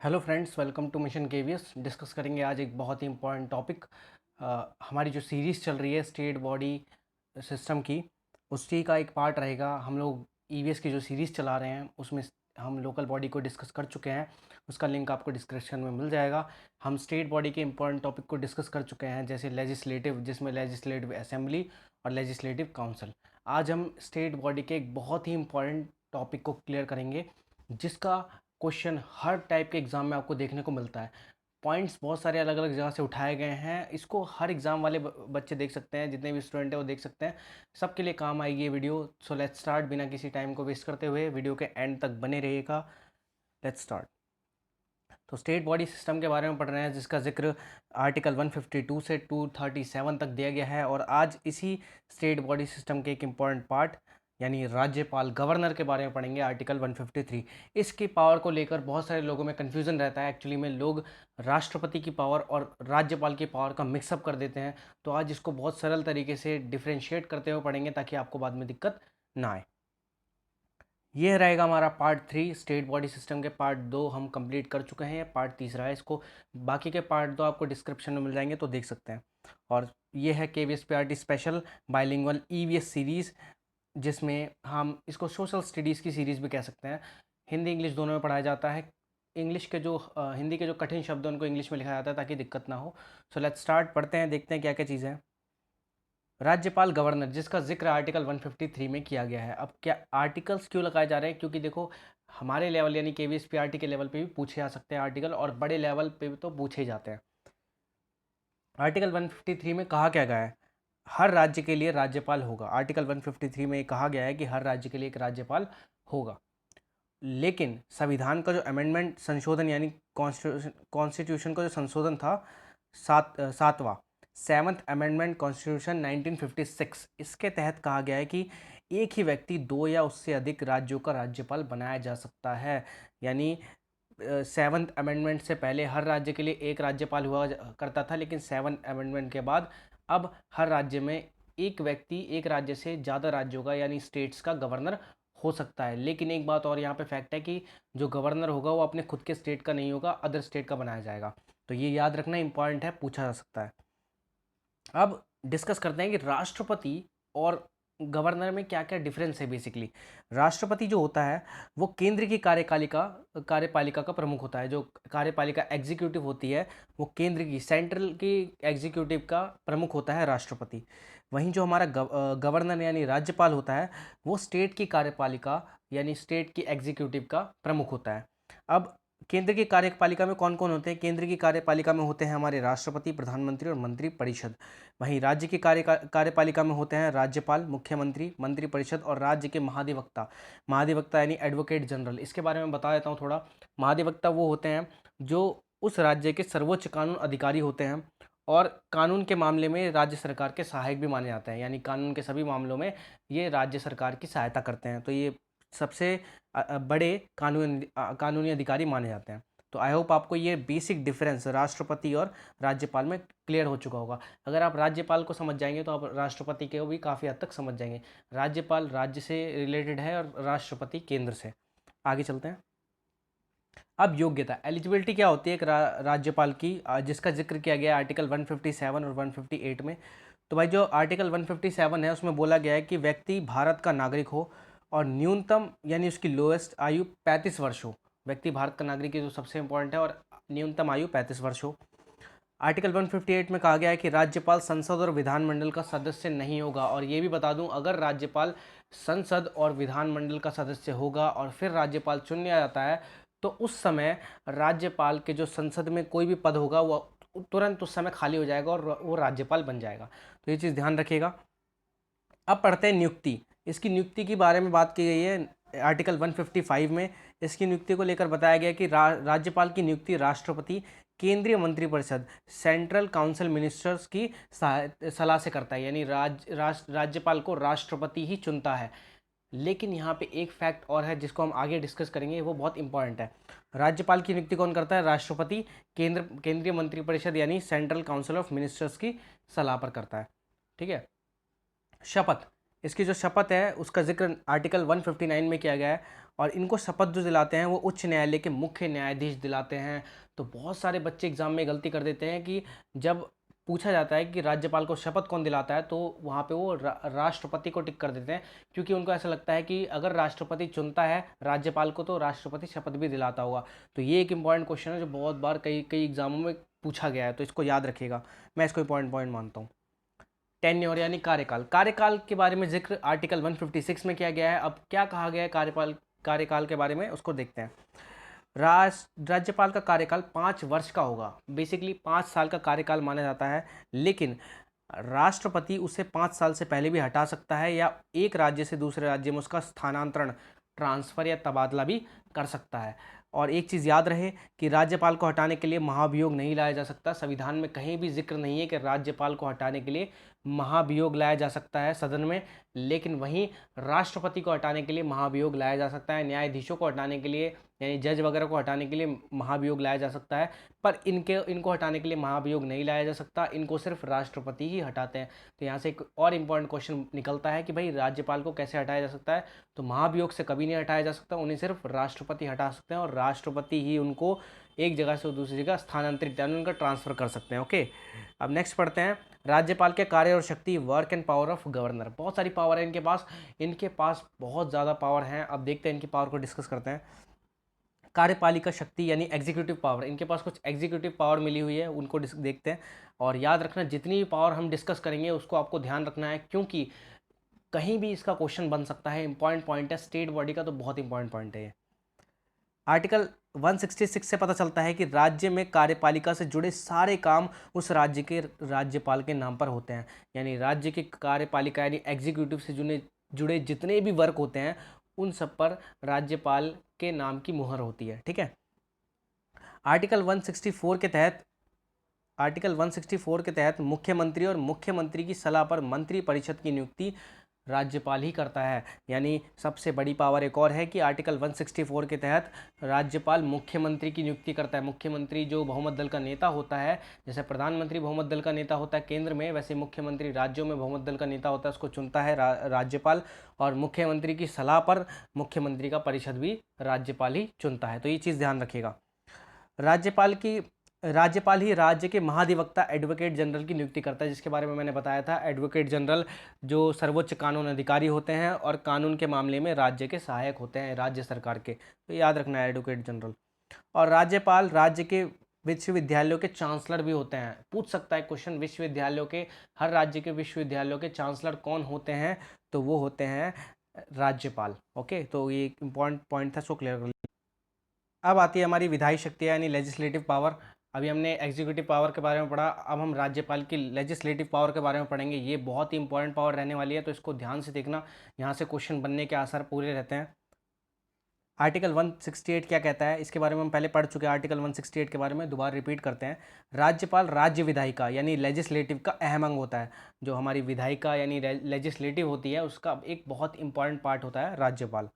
Hello friends, welcome to mission KVS. Discuss करेंगे आज एक बहुत ही इम्पोर्टेंट टॉपिक। हमारी जो सीरीज़ चल रही है स्टेट बॉडी सिस्टम की, उसी का एक पार्ट रहेगा। हम लोग ईवीएस की जो सीरीज़ चला रहे हैं उसमें हम लोकल बॉडी को डिस्कस कर चुके हैं। उसका लिंक आपको डिस्क्रिप्शन में मिल जाएगा। हम स्टेट बॉडी के इम्पोर्टेंट टॉपिक को डिस्कस कर चुके हैं, जैसे लेजिस्लेटिव, जिसमें लेजिस्लेटिव असेंबली और लेजिस्लेटिव काउंसिल। आज हम स्टेट बॉडी के एक बहुत ही इम्पोर्टेंट टॉपिक को क्लियर करेंगे, जिसका क्वेश्चन हर टाइप के एग्ज़ाम में आपको देखने को मिलता है। पॉइंट्स बहुत सारे अलग अलग जगह से उठाए गए हैं। इसको हर एग्ज़ाम वाले बच्चे देख सकते हैं, जितने भी स्टूडेंट हैं वो देख सकते हैं। सबके लिए काम आएगी ये वीडियो। So let's start. बिना किसी टाइम को वेस्ट करते हुए वीडियो के एंड तक बने रहिएगा। Let's start. तो स्टेट बॉडी सिस्टम के बारे में पढ़ रहे हैं, जिसका जिक्र आर्टिकल 152 से 237 तक दिया गया है। और आज इसी स्टेट बॉडी सिस्टम के एक इम्पॉर्टेंट पार्ट यानी राज्यपाल, गवर्नर के बारे में पढ़ेंगे, आर्टिकल 153। इसकी पावर को लेकर बहुत सारे लोगों में कन्फ्यूज़न रहता है। एक्चुअली में लोग राष्ट्रपति की पावर और राज्यपाल की पावर का मिक्सअप कर देते हैं। तो आज इसको बहुत सरल तरीके से डिफ्रेंशिएट करते हुए पढ़ेंगे, ताकि आपको बाद में दिक्कत ना आए। ये रहेगा हमारा पार्ट 3। स्टेट बॉडी सिस्टम के पार्ट 2 हम कंप्लीट कर चुके हैं। ये पार्ट तीसरा है। इसको बाकी के पार्ट 2 आपको डिस्क्रिप्शन में मिल जाएंगे, तो देख सकते हैं। और ये है KVS PRT special bilingual EVS series, जिसमें हम इसको सोशल स्टडीज़ की सीरीज़ भी कह सकते हैं। हिंदी इंग्लिश दोनों में पढ़ाया जाता है। इंग्लिश के जो हिंदी के जो कठिन शब्द हैं उनको इंग्लिश में लिखा जाता है, ताकि दिक्कत ना हो। सो लेट्स स्टार्ट, पढ़ते हैं, देखते हैं क्या क्या चीज़ें हैं। राज्यपाल, गवर्नर, जिसका जिक्र आर्टिकल 153 में किया गया है। अब क्या आर्टिकल्स क्यों लगाए जा रहे हैं? क्योंकि देखो, हमारे लेवल यानी केवीएस पीआरटी के लेवल पे भी पूछे जा सकते हैं आर्टिकल, और बड़े लेवल पे भी तो पूछे ही जाते हैं। आर्टिकल 153 में कहा क्या गया है? हर राज्य के लिए राज्यपाल होगा। आर्टिकल 153 में कहा गया है कि हर राज्य के लिए एक राज्यपाल होगा। लेकिन संविधान का जो अमेंडमेंट, संशोधन, यानी कॉन्स्टिट्यूशन का जो संशोधन था, सातवां, सेवन्थ अमेंडमेंट कॉन्स्टिट्यूशन 1956, इसके तहत कहा गया है कि एक ही व्यक्ति 2 या उससे अधिक राज्यों का राज्यपाल बनाया जा सकता है। यानी सेवन्थ अमेंडमेंट से पहले हर राज्य के लिए एक राज्यपाल हुआ करता था, लेकिन सेवन्थ अमेंडमेंट के बाद अब हर राज्य में एक व्यक्ति एक राज्य से ज़्यादा राज्यों का यानी स्टेट्स का गवर्नर हो सकता है। लेकिन एक बात और यहाँ पे फैक्ट है कि जो गवर्नर होगा वो अपने खुद के स्टेट का नहीं होगा, अदर स्टेट का बनाया जाएगा। तो ये याद रखना इंपॉर्टेंट है, पूछा जा सकता है। अब डिस्कस करते हैं कि राष्ट्रपति और गवर्नर में क्या क्या डिफरेंस है। बेसिकली राष्ट्रपति जो होता है वो केंद्र की कार्यपालिका का प्रमुख होता है। जो कार्यपालिका एग्जीक्यूटिव होती है वो केंद्र की, सेंट्रल की एग्जीक्यूटिव का प्रमुख होता है राष्ट्रपति। वहीं जो हमारा गवर्नर यानी राज्यपाल होता है वो स्टेट की कार्यपालिका यानी स्टेट की एग्जीक्यूटिव का प्रमुख होता है। अब केंद्र की कार्यपालिका में कौन कौन होते हैं? केंद्र की कार्यपालिका में होते हैं हमारे राष्ट्रपति, प्रधानमंत्री और मंत्री परिषद। वहीं राज्य की कार्यपालिका में होते हैं राज्यपाल, मुख्यमंत्री, मंत्री परिषद और राज्य के महाधिवक्ता। महाधिवक्ता यानी एडवोकेट जनरल। इसके बारे में बता देता हूँ थोड़ा। महाधिवक्ता वो होते हैं जो उस राज्य के सर्वोच्च कानून अधिकारी होते हैं, और कानून के मामले में राज्य सरकार के सहायक भी माने जाते हैं। यानी कानून के सभी मामलों में ये राज्य सरकार की सहायता करते हैं। तो ये सबसे बड़े कानूनी अधिकारी माने जाते हैं। तो आई होप आपको ये बेसिक डिफरेंस राष्ट्रपति और राज्यपाल में क्लियर हो चुका होगा। अगर आप राज्यपाल को समझ जाएंगे तो आप राष्ट्रपति को भी काफ़ी हद तक समझ जाएंगे। राज्यपाल राज्य से रिलेटेड है और राष्ट्रपति केंद्र से। आगे चलते हैं। अब योग्यता, एलिजिबिलिटी क्या होती है एक राज्यपाल की, जिसका जिक्र किया गया है आर्टिकल 157 और 158 में। तो भाई जो आर्टिकल 157 है उसमें बोला गया है कि व्यक्ति भारत का नागरिक हो और न्यूनतम यानी उसकी लोएस्ट आयु 35 वर्ष हो। व्यक्ति भारत का नागरिक है जो सबसे इंपॉर्टेंट है, और न्यूनतम आयु 35 वर्ष हो। आर्टिकल 158 में कहा गया है कि राज्यपाल संसद और विधानमंडल का सदस्य नहीं होगा। और ये भी बता दूं, अगर राज्यपाल संसद और विधानमंडल का सदस्य होगा और फिर राज्यपाल चुन लिया जाता है, तो उस समय राज्यपाल के जो संसद में कोई भी पद होगा वो तुरंत उस समय खाली हो जाएगा और वो राज्यपाल बन जाएगा। तो ये चीज़ ध्यान रखिएगा। अब पढ़ते हैं नियुक्ति। इसकी नियुक्ति के बारे में बात की गई है आर्टिकल 155 में। इसकी नियुक्ति को लेकर बताया गया कि राज्यपाल की नियुक्ति राष्ट्रपति केंद्रीय मंत्रिपरिषद, सेंट्रल काउंसिल मिनिस्टर्स की सलाह से करता है। यानी राज्यपाल को राष्ट्रपति ही चुनता है। लेकिन यहाँ पे एक फैक्ट और है जिसको हम आगे डिस्कस करेंगे, वो बहुत इंपॉर्टेंट है। राज्यपाल की नियुक्ति कौन करता है? राष्ट्रपति केंद्रीय मंत्रिपरिषद यानी सेंट्रल काउंसिल ऑफ मिनिस्टर्स की सलाह पर करता है। ठीक है। शपथ, इसकी जो शपथ है उसका जिक्र आर्टिकल 159 में किया गया है, और इनको शपथ जो दिलाते हैं वो उच्च न्यायालय के मुख्य न्यायाधीश दिलाते हैं। तो बहुत सारे बच्चे एग्जाम में गलती कर देते हैं कि जब पूछा जाता है कि राज्यपाल को शपथ कौन दिलाता है, तो वहाँ पे वो राष्ट्रपति को टिक कर देते हैं, क्योंकि उनको ऐसा लगता है कि अगर राष्ट्रपति चुनता है राज्यपाल को तो राष्ट्रपति शपथ भी दिलाता होगा। तो ये एक इंपॉर्टेंट क्वेश्चन है जो बहुत बार कई कई एग्जामों में पूछा गया है, तो इसको याद रखिएगा। मैं इसको इंपॉर्टेंट पॉइंट मानता हूँ। टेन्योर यानी कार्यकाल, कार्यकाल के बारे में जिक्र आर्टिकल 156 में किया गया है। अब क्या कहा गया है कार्यकाल के बारे में, उसको देखते हैं। राज्यपाल का कार्यकाल 5 वर्ष का होगा। बेसिकली 5 साल का कार्यकाल माना जाता है, लेकिन राष्ट्रपति उसे 5 साल से पहले भी हटा सकता है, या एक राज्य से दूसरे राज्य में उसका स्थानांतरण, ट्रांसफर या तबादला भी कर सकता है। और एक चीज़ याद रहे कि राज्यपाल को हटाने के लिए महाभियोग नहीं लाया जा सकता। संविधान में कहीं भी जिक्र नहीं है कि राज्यपाल को हटाने के लिए महाभियोग लाया जा सकता है सदन में, लेकिन वहीं राष्ट्रपति को हटाने के लिए महाभियोग लाया जा सकता है। न्यायाधीशों को हटाने के लिए, यानी जज वगैरह को हटाने के लिए महाभियोग लाया जा सकता है, पर इनको हटाने के लिए महाभियोग नहीं लाया जा सकता। इनको सिर्फ राष्ट्रपति ही हटाते हैं। तो यहाँ से एक और इम्पॉर्टेंट क्वेश्चन निकलता है कि भाई राज्यपाल को कैसे हटाया जा सकता है। तो महाभियोग से कभी नहीं हटाया जा सकता, उन्हें सिर्फ राष्ट्रपति हटा सकते हैं, और राष्ट्रपति ही उनको एक जगह से दूसरी जगह स्थानांतरित यानी उनका ट्रांसफर कर सकते हैं। ओके, अब नेक्स्ट पढ़ते हैं। राज्यपाल के कार्य और शक्ति, work and power of governor. बहुत सारी पावर है इनके पास बहुत ज़्यादा पावर है। अब देखते हैं इनकी पावर को डिस्कस करते हैं। कार्यपालिका शक्ति यानी एग्जीक्यूटिव पावर, इनके पास कुछ एग्जीक्यूटिव पावर मिली हुई है, उनको देखते हैं। और याद रखना, जितनी भी पावर हम डिस्कस करेंगे उसको आपको ध्यान रखना है, क्योंकि कहीं भी इसका क्वेश्चन बन सकता है। इंपॉर्टेंट पॉइंट है स्टेट बॉडी का, तो बहुत इंपॉर्टेंट पॉइंट है ये। आर्टिकल 166 से पता चलता है कि राज्य में कार्यपालिका से जुड़े सारे काम उस राज्य के राज्यपाल के नाम पर होते हैं। यानी राज्य की कार्यपालिका यानी एग्जीक्यूटिव से जुड़े जितने भी वर्क होते हैं उन सब पर राज्यपाल के नाम की मुहर होती है। ठीक है। आर्टिकल 164 के तहत मुख्यमंत्री और मुख्यमंत्री की सलाह पर मंत्री परिषद की नियुक्ति राज्यपाल ही करता है। यानी सबसे बड़ी पावर एक और है कि आर्टिकल 164 के तहत राज्यपाल मुख्यमंत्री की नियुक्ति करता है। मुख्यमंत्री जो बहुमत दल का नेता होता है, जैसे प्रधानमंत्री बहुमत दल का नेता होता है केंद्र में, वैसे मुख्यमंत्री राज्यों में बहुमत दल का नेता होता है, उसको चुनता है राज्यपाल। और मुख्यमंत्री की सलाह पर मुख्यमंत्री का परिषद भी राज्यपाल ही चुनता है। तो ये चीज़ ध्यान रखिएगा। राज्यपाल ही राज्य के महाधिवक्ता एडवोकेट जनरल की नियुक्ति करता है, जिसके बारे में मैंने बताया था। एडवोकेट जनरल जो सर्वोच्च कानून अधिकारी होते हैं और कानून के मामले में राज्य के सहायक होते हैं राज्य सरकार के, तो याद रखना है एडवोकेट जनरल। और राज्यपाल राज्य के विश्वविद्यालयों के चांसलर भी होते हैं। पूछ सकता है क्वेश्चन, विश्वविद्यालयों के, हर राज्य के विश्वविद्यालयों के चांसलर कौन होते हैं, तो वो होते हैं राज्यपाल। ओके, तो ये एक इंपॉर्टेंट पॉइंट था, सो क्लियर कर लीजिए। अब आती है हमारी विधायी शक्ति यानी लेजिस्लेटिव पावर। अभी हमने एग्जीक्यूटिव पावर के बारे में पढ़ा, अब हम राज्यपाल की लेजिस्लेटिव पावर के बारे में पढ़ेंगे। ये बहुत ही इंपॉर्टेंट पावर रहने वाली है, तो इसको ध्यान से देखना, यहाँ से क्वेश्चन बनने के आसार पूरे रहते हैं। आर्टिकल 168 क्या कहता है, इसके बारे में हम पहले पढ़ चुके हैं। आर्टिकल 168 के बारे में दोबारा रिपीट करते हैं। राज्यपाल राज्य विधायिका यानी लेजिस्लेटिव का अहम अंग होता है। जो हमारी विधायिका यानी लेजिस्लेटिव होती है, उसका एक बहुत इंपॉर्टेंट पार्ट होता है राज्यपाल।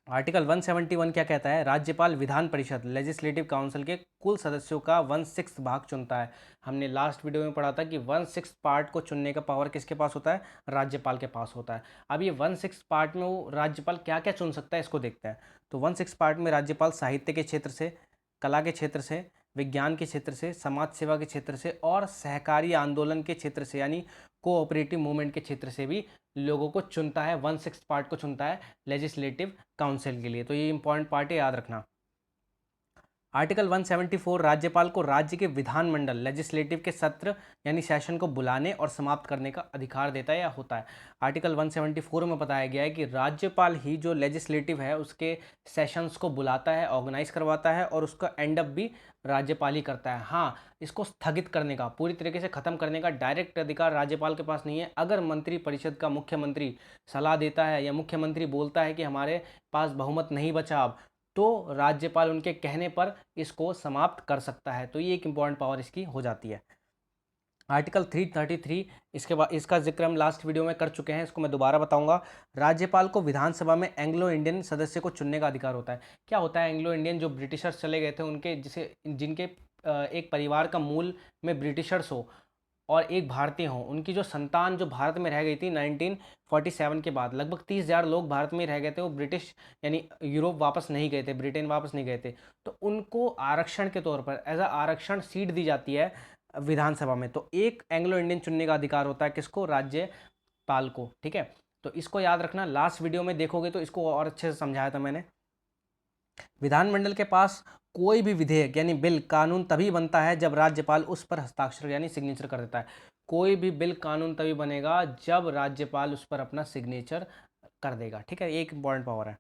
आर्टिकल 171 क्या कहता है, राज्यपाल विधान परिषद लेजिस्लेटिव काउंसिल के कुल सदस्यों का 1/6 भाग चुनता है। हमने लास्ट वीडियो में पढ़ा था कि 1/6 पार्ट को चुनने का पावर किसके पास होता है, राज्यपाल के पास होता है। अब ये 1/6 पार्ट में वो राज्यपाल क्या क्या चुन सकता है, इसको देखते हैं। तो 1/6 पार्ट में राज्यपाल साहित्य के क्षेत्र से, कला के क्षेत्र से, विज्ञान के क्षेत्र से, समाज सेवा के क्षेत्र से और सहकारी आंदोलन के क्षेत्र से यानी कोऑपरेटिव मूवमेंट के क्षेत्र से भी लोगों को चुनता है। 1/6 पार्ट को चुनता है लेजिस्लेटिव काउंसिल के लिए। तो ये इंपॉर्टेंट पार्ट है, याद रखना। आर्टिकल 174 राज्यपाल को राज्य के विधानमंडल लेजिस्लेटिव के सत्र यानी सेशन को बुलाने और समाप्त करने का अधिकार देता है या होता है। आर्टिकल 174 में बताया गया है कि राज्यपाल ही जो लेजिस्लेटिव है उसके सेशंस को बुलाता है, ऑर्गेनाइज करवाता है, और उसका एंड अप भी राज्यपाल ही करता है। हाँ, इसको स्थगित करने का, पूरी तरीके से ख़त्म करने का डायरेक्ट अधिकार राज्यपाल के पास नहीं है। अगर मंत्री परिषद का मुख्यमंत्री सलाह देता है या मुख्यमंत्री बोलता है कि हमारे पास बहुमत नहीं बचा अब, तो राज्यपाल उनके कहने पर इसको समाप्त कर सकता है। तो ये एक इंपॉर्टेंट पावर इसकी हो जाती है। आर्टिकल 333, इसके बाद इसका जिक्र हम लास्ट वीडियो में कर चुके हैं, इसको मैं दोबारा बताऊंगा। राज्यपाल को विधानसभा में एंग्लो इंडियन सदस्य को चुनने का अधिकार होता है। क्या होता है एंग्लो इंडियन, जो ब्रिटिशर्स चले गए थे उनके जिनके एक परिवार का मूल में ब्रिटिशर्स हो, और एक भारतीय हों, उनकी जो संतान जो भारत में रह गई थी 1947 के बाद, लगभग 30,000 लोग भारत में रह गए थे, वो ब्रिटिश यानी यूरोप वापस नहीं गए थे, ब्रिटेन वापस नहीं गए थे, तो उनको आरक्षण के तौर पर एज अ आरक्षण सीट दी जाती है विधानसभा में। तो एक एंग्लो इंडियन चुनने का अधिकार होता है किसको? राज्यपाल को। ठीक है, तो इसको याद रखना, लास्ट वीडियो में देखोगे तो इसको और अच्छे से समझाया था मैंने। विधानमंडल के पास कोई भी विधेयक यानी बिल कानून तभी बनता है जब राज्यपाल उस पर हस्ताक्षर यानी सिग्नेचर कर देता है। कोई भी बिल कानून तभी बनेगा जब राज्यपाल उस पर अपना सिग्नेचर कर देगा। ठीक है, एक इंपॉर्टेंट पावर है।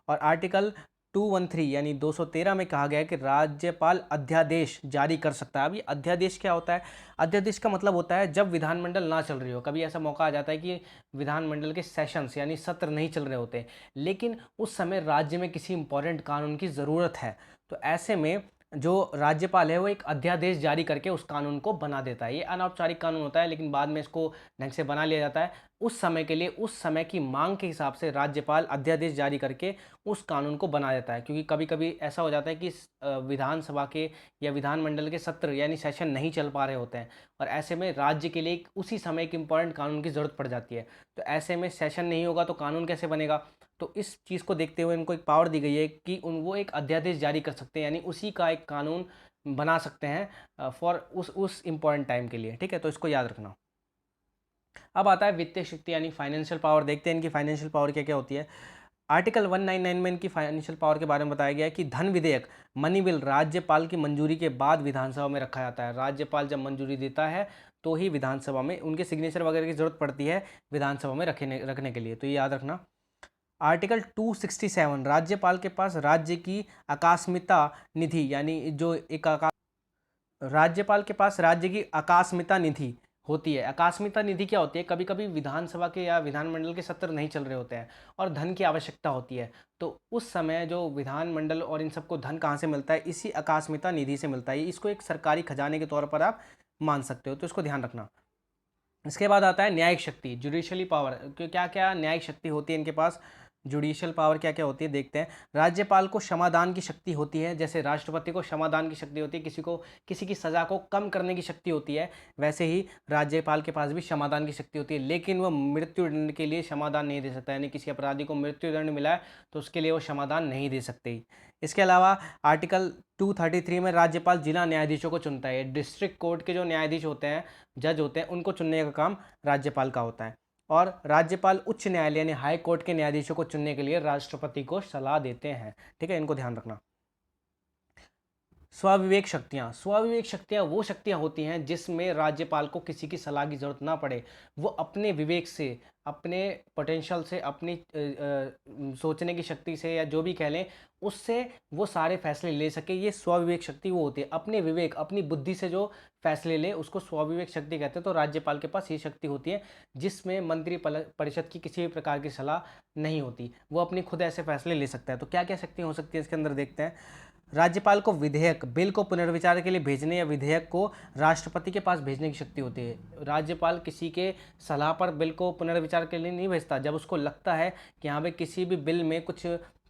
और आर्टिकल 213 यानी 213 में कहा गया है कि राज्यपाल अध्यादेश जारी कर सकता है। अभी अध्यादेश क्या होता है? अध्यादेश का मतलब होता है जब विधानमंडल ना चल रही हो, कभी ऐसा मौका आ जाता है कि विधानमंडल के सेशंस यानी सत्र नहीं चल रहे होते, लेकिन उस समय राज्य में किसी इंपॉर्टेंट कानून की ज़रूरत है, तो ऐसे में जो राज्यपाल है वो एक अध्यादेश जारी करके उस कानून को बना देता है। ये अनौपचारिक कानून होता है, लेकिन बाद में इसको ढंग से बना लिया जाता है। उस समय के लिए, उस समय की मांग के हिसाब से राज्यपाल अध्यादेश जारी करके उस कानून को बना देता है, क्योंकि कभी कभी ऐसा हो जाता है कि विधानसभा के या विधानमंडल के सत्र यानी सेशन नहीं चल पा रहे होते हैं, और ऐसे में राज्य के लिए उसी समय एक इम्पॉर्टेंट कानून की ज़रूरत पड़ जाती है। तो ऐसे में सेशन नहीं होगा तो कानून कैसे बनेगा? तो इस चीज़ को देखते हुए इनको एक पावर दी गई है कि वो एक अध्यादेश जारी कर सकते हैं, यानी उसी का एक कानून बना सकते हैं फॉर उस इम्पॉर्टेंट टाइम के लिए। ठीक है, तो इसको याद रखना। अब आता है वित्तीय शक्ति यानी फाइनेंशियल पावर। देखते हैं इनकी फाइनेंशियल पावर क्या क्या होती है। आर्टिकल 199 में इनकी फाइनेंशियल पावर के बारे में बताया गया है कि धन विधेयक मनी बिल राज्यपाल की मंजूरी के बाद विधानसभा में रखा जाता है। राज्यपाल जब मंजूरी देता है तो ही विधानसभा में उनके सिग्नेचर वगैरह की जरूरत पड़ती है विधानसभा में रखने के लिए, तो ये याद रखना। आर्टिकल 267 राज्यपाल के पास राज्य की आकस्मिकता निधि यानी जो एक राज्यपाल के पास राज्य की आकस्मिकता निधि होती है। आकस्मिकता निधि क्या होती है? कभी कभी विधानसभा के या विधानमंडल के सत्र नहीं चल रहे होते हैं और धन की आवश्यकता होती है, तो उस समय जो विधानमंडल और इन सबको धन कहाँ से मिलता है? इसी आकस्मिकता निधि से मिलता है। इसको एक सरकारी खजाने के तौर पर आप मान सकते हो, तो इसको ध्यान रखना। इसके बाद आता है न्यायिक शक्ति, जुडिशली पावर। क्या क्या न्यायिक शक्ति होती है इनके पास? जुडिशियल पावर क्या क्या होती है देखते हैं। राज्यपाल को क्षमादान की शक्ति होती है, जैसे राष्ट्रपति को क्षमादान की शक्ति होती है, किसी की सज़ा को कम करने की शक्ति होती है, वैसे ही राज्यपाल के पास भी क्षमादान की शक्ति होती है, लेकिन वह मृत्युदंड के लिए क्षमादान नहीं दे सकता, यानी किसी अपराधी को मृत्युदंड मिला है तो उसके लिए वो क्षमादान नहीं दे सकते। इसके अलावा आर्टिकल 233 में राज्यपाल जिला न्यायाधीशों को चुनता है। डिस्ट्रिक्ट कोर्ट के जो न्यायाधीश होते हैं, जज होते हैं, उनको चुनने का काम राज्यपाल का होता है। और राज्यपाल उच्च न्यायालय यानी हाई कोर्ट के न्यायाधीशों को चुनने के लिए राष्ट्रपति को सलाह देते हैं। ठीक है, इनको ध्यान रखना। स्वाविवेक शक्तियाँ वो शक्तियाँ होती हैं जिसमें राज्यपाल को किसी की सलाह की जरूरत ना पड़े, वो अपने विवेक से, अपने पोटेंशियल से, अपनी सोचने की शक्ति से, या जो भी कह लें, उससे वो सारे फैसले ले सके। ये स्वाविवेक शक्ति वो होती है, अपने विवेक, अपनी बुद्धि से जो फैसले ले उसको स्वाविवेक शक्ति कहते हैं। तो राज्यपाल के पास ये शक्ति होती है जिसमें मंत्री परिषद की किसी भी प्रकार की सलाह नहीं होती, वो अपनी खुद ऐसे फैसले ले सकता है। तो क्या क्या शक्ति हो सकती है इसके अंदर देखते हैं। राज्यपाल को विधेयक बिल को पुनर्विचार के लिए भेजने या विधेयक को राष्ट्रपति के पास भेजने की शक्ति होती है। राज्यपाल किसी के सलाह पर बिल को पुनर्विचार के लिए नहीं भेजता। जब उसको लगता है कि यहाँ पे किसी भी बिल में कुछ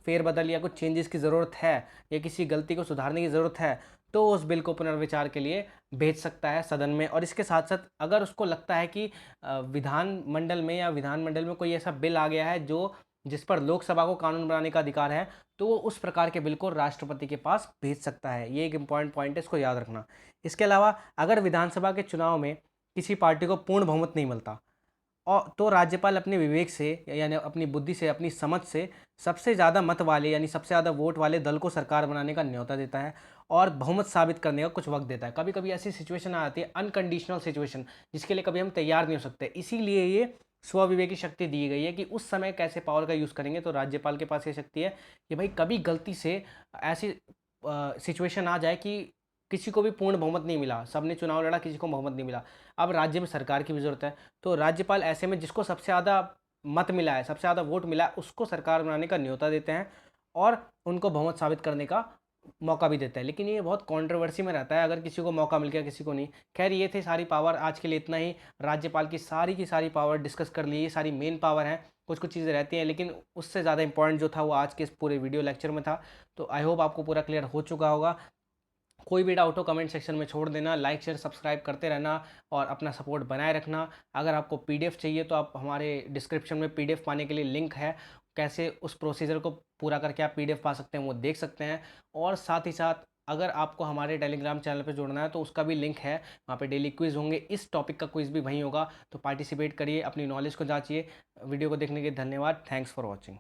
फेरबदल या कुछ चेंजेस की ज़रूरत है या किसी गलती को सुधारने की ज़रूरत है, तो उस बिल को पुनर्विचार के लिए भेज सकता है सदन में। और इसके साथ साथ अगर उसको लगता है कि विधानमंडल में या विधानमंडल में कोई ऐसा बिल आ गया है जो जिस पर लोकसभा को कानून बनाने का अधिकार है, तो वो उस प्रकार के बिल को राष्ट्रपति के पास भेज सकता है। ये एक इंपॉर्टेंट पॉइंट है, इसको याद रखना। इसके अलावा अगर विधानसभा के चुनाव में किसी पार्टी को पूर्ण बहुमत नहीं मिलता, और तो राज्यपाल अपने विवेक से यानी अपनी बुद्धि से, अपनी समझ से सबसे ज़्यादा मत वाले यानी सबसे ज़्यादा वोट वाले दल को सरकार बनाने का न्योता देता है और बहुमत साबित करने का कुछ वक्त देता है। कभी कभी ऐसी सिचुएशन आ जाती है, अनकंडीशनल सिचुएशन, जिसके लिए कभी हम तैयार नहीं हो सकते, इसीलिए ये स्वविवेकी शक्ति दी गई है कि उस समय कैसे पावर का यूज़ करेंगे। तो राज्यपाल के पास ये शक्ति है कि भाई कभी गलती से ऐसी सिचुएशन आ जाए कि किसी को भी पूर्ण बहुमत नहीं मिला, सबने चुनाव लड़ा, किसी को बहुमत नहीं मिला, अब राज्य में सरकार की भी ज़रूरत है, तो राज्यपाल ऐसे में जिसको सबसे ज़्यादा मत मिला है, सबसे ज़्यादा वोट मिला है, उसको सरकार बनाने का न्योता देते हैं और उनको बहुमत साबित करने का मौका भी देता है। लेकिन ये बहुत कंट्रोवर्सी में रहता है, अगर किसी को मौका मिल गया किसी को नहीं। खैर, ये थे सारी पावर, आज के लिए इतना ही। राज्यपाल की सारी पावर डिस्कस कर ली, ये सारी मेन पावर हैं। कुछ कुछ चीज़ें रहती हैं, लेकिन उससे ज़्यादा इंपॉर्टेंट जो था वो आज के इस पूरे वीडियो लेक्चर में था। तो आई होप आपको पूरा क्लियर हो चुका होगा। कोई भी डाउट हो कमेंट सेक्शन में छोड़ देना, लाइक शेयर सब्सक्राइब करते रहना और अपना सपोर्ट बनाए रखना। अगर आपको पीडीएफ चाहिए तो आप हमारे डिस्क्रिप्शन में पीडीएफ पाने के लिए लिंक है, कैसे उस प्रोसीजर को पूरा करके आप पीडीएफ पा सकते हैं वो देख सकते हैं। और साथ ही साथ अगर आपको हमारे टेलीग्राम चैनल पे जुड़ना है तो उसका भी लिंक है, वहाँ पे डेली क्विज़ होंगे, इस टॉपिक का क्विज़ भी वहीं होगा, तो पार्टिसिपेट करिए, अपनी नॉलेज को जांचिए। वीडियो को देखने के लिए धन्यवाद, थैंक्स फॉर वॉचिंग।